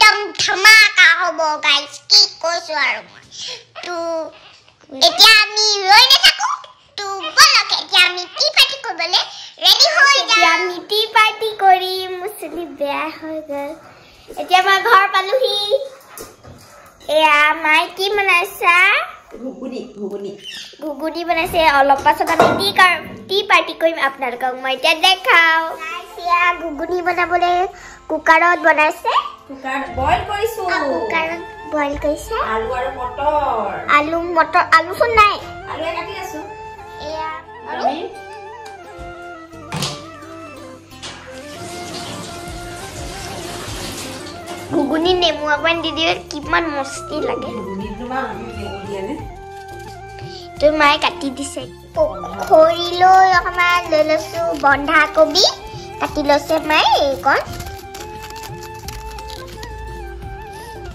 একদম ধমাকা হ'ব গাইস কি কৈছো আৰু তো এতিয়া আমি ৰৈ নাথাকো তো বলক এতিয়া আমি টি পাৰ্টি কৰিবলৈ ৰেডি হৈ যাম আমি টি পাৰ্টি কৰিম মুছলি বেয়া হৈ গ'ল এতিয়া মই ঘৰ পালোহি এয়া মাই কি বনাইছা ঘুগুনি বনাইছে অলপ পাছত আমি টি পাৰ্টি কৰিম আপোনালোকক মই এতিয়া দেখাও এতিয়া ঘুগুনি বনাবলৈ কুকাৰত বনাইছে কুকাৰত বইল কৰিছো কুকাৰত বইল কৰিছে আলু মটৰ আলু চোন নাই আলু কাটি আছো এয়া আৰু ঘুগুনি নেমু অকমান দি দিলে কিমান মস্তি লাগে তো মায়ে কাটি দিছে খৰি লৈ অকমান লৈ লৈছো বন্ধাকবি কাটি লৈছে মায়ে এইকণ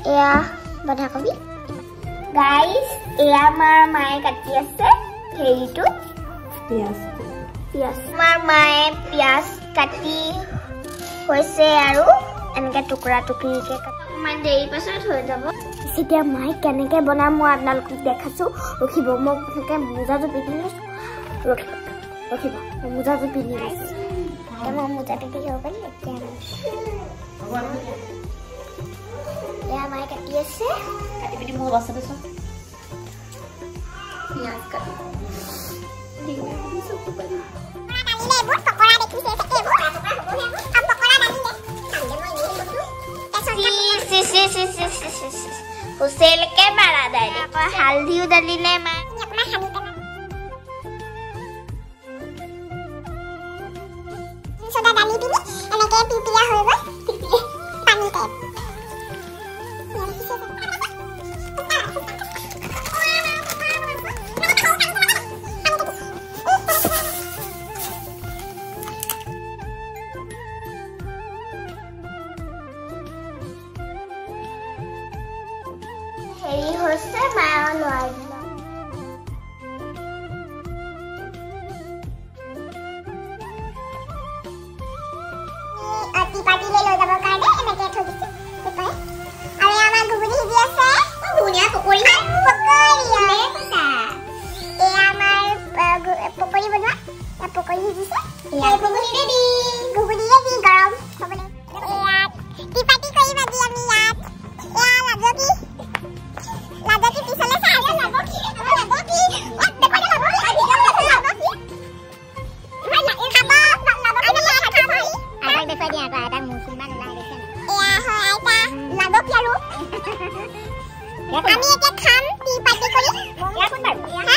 এয়া বন্ধাকবি গাইস এয়া আমাৰ মায়ে কাটি আছে হেৰিটো পিয়াজ আমাৰ মায়ে পিয়াজ কাটি হৈছে আৰু এনেকে টুকুৰা টুকুৰিকে মান দেৰি পাছত হৈ যাব এতিয়া মায়ে কেনেকে বনাম মই আপোনালোকক দেখাছো ৰখিব মই এনেকে মোজাটো পিন্ধি লৈছো ৰখিব মোজাটো পিন্ধি লৈছো মই মোজাটো পিন্ধি হ'ব পাৰিম এতিয়া মায়ে কাটি আছে কাটি পিনি মোৰ বাছতে চোন পিয়াজ কাটি हुसेल के मारा दाली हल्दी डाली ले मैं अपना हनी बना सोडा डाली दी এনেকে পিপিয়া হৈ গ'ল পানী টাইপ হেৰি হৈছে মায়া নোৱাৰিম টি পাৰ্টি লৈ যাবৰ কাৰণে এনেকে থৈ দিছো আৰু আমাৰ ঘুগুনি সিজি আছে ধুনীয়া পকৰি এয়া আমাৰ পকৰি বনোৱা পকৰি সিজিছে ঘুগুনি ৰেডি গৰম হ'বলৈ টি পাৰ্টি কৰিম আজি আমি ইয়াত এয়া লাগি পিছলে চাই লাগি আমি এতিয়া খাম টি পাৰ্টি কৰি নাই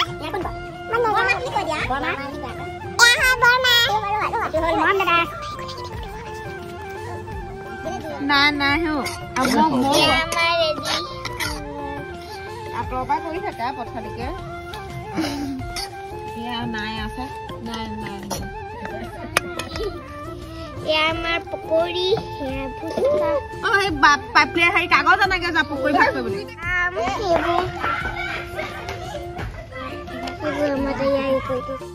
আঁতৰৰ পৰা কৰি থাকে পথালিকে নাই আছে নাই আমাৰ পকৰি পাইপলে হেৰি কাগজ এনেকে যা পকৰি ভাগ কৰিবলৈ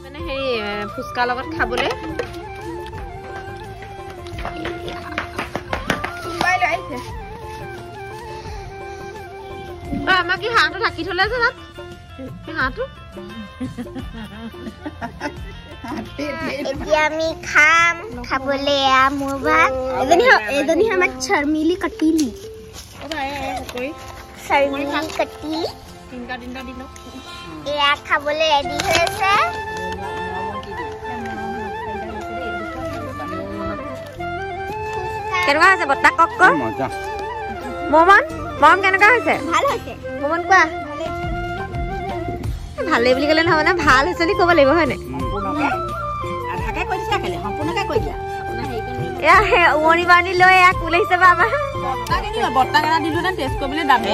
মানে হেৰি ফুচকাৰ লগত খাবলৈ আমাৰ কি হাঁহটো ঢাকি থলে যে তাত হাঁহটো এতিয়া আমি খাম খাবলৈ মোৰ ভাত এজনী আমাক শৰ্মিলি কাটিলি তিনটা দিন এয়া খাবলৈ ৰেডি হৈ আছে কেনেকুৱা হৈছে বৰ্তা কক মমন কেনেকুৱা হৈছে ভাল হৈছে মমন কোৱা ভালেই বুলি ক'লে নহ'ব না ভাল হৈছে বুলি ক'ব লাগিব হয়নে উমনি বান্ধি লৈ কোল আহিছে বা আমাৰ বৰ্তা কেনা দিলো নে টেষ্ট কৰিবলৈ দামে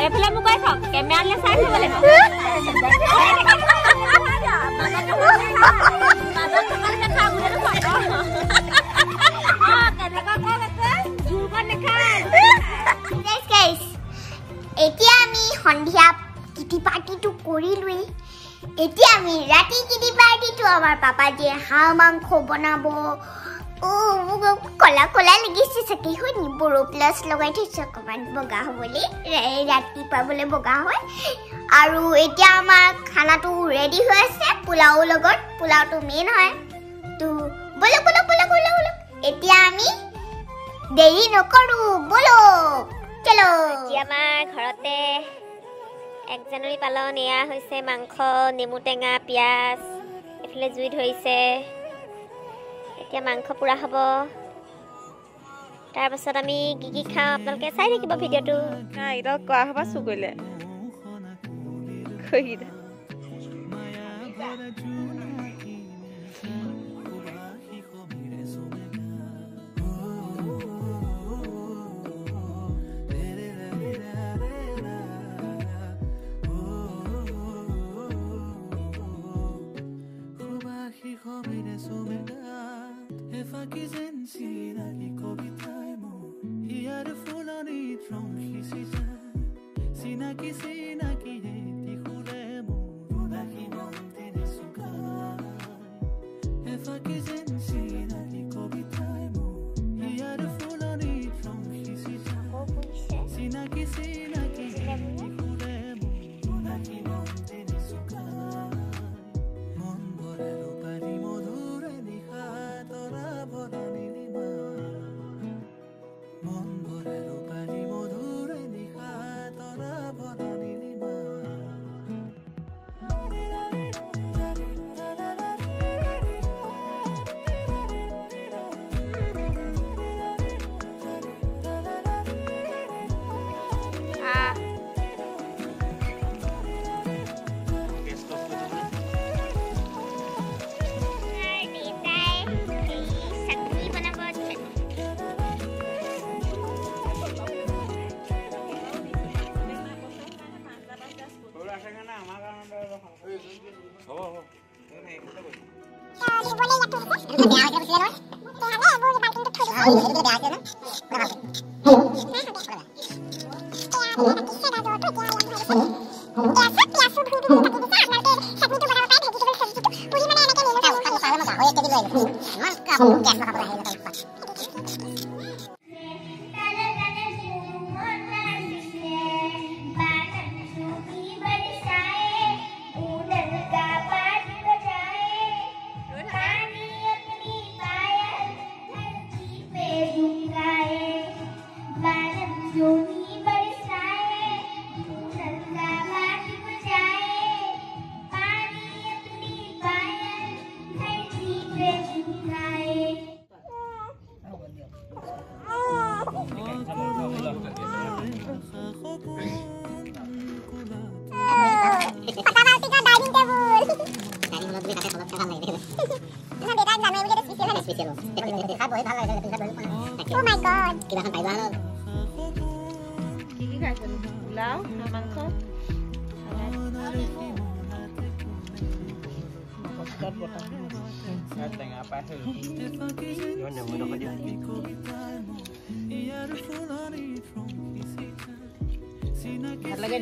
এইফালে মোক কৈ থাক কেমেৰালৈ চাই থাকিব লাগিব এতিয়া আমি সন্ধিয়া কিটি পাৰ্টিটো কৰিলোৱেই এতিয়া আমি ৰাতি কিটি পাৰ্টিটো আমাৰ পাপাজীয়ে হাঁহ মাংস বনাব কলা কলা লাগিছে চাকি হয় নি বড়ো প্লাছ লগাই থৈছে অকণমান বগা হ'বলৈ ৰাতি পাবলৈ বগা হয় আৰু এতিয়া আমাৰ খানাটো ৰেডি হৈ আছে পোলাও লগত পোলাওটো মেইন হয় তো বলো বলো বলো বলো বলো এতিয়া আমি দেৰি নকৰো বলো চলো এতিয়া আমাৰ ঘৰতে 1 জানুৱাৰী পালন এয়া হৈছে মাংস নেমু টেঙা পিয়াজ এফালে জুই ধৰিছে এতিয়া মাংস পুৰা হ'ব তাৰ পাছত আমি কি খাওঁ আপোনালোকে চাই থাকিব ভিডিঅ'টো নাই ইটা কোৱা হ'ব চু কৰিলে কইদা Oh my god. Kita kan Taiwan. Kiki খাইছে পোলাও মাংস কষ্টত বটা টেঙা পাই থৈ ইমান নেমু নকৰি দিয়া ভাল লাগে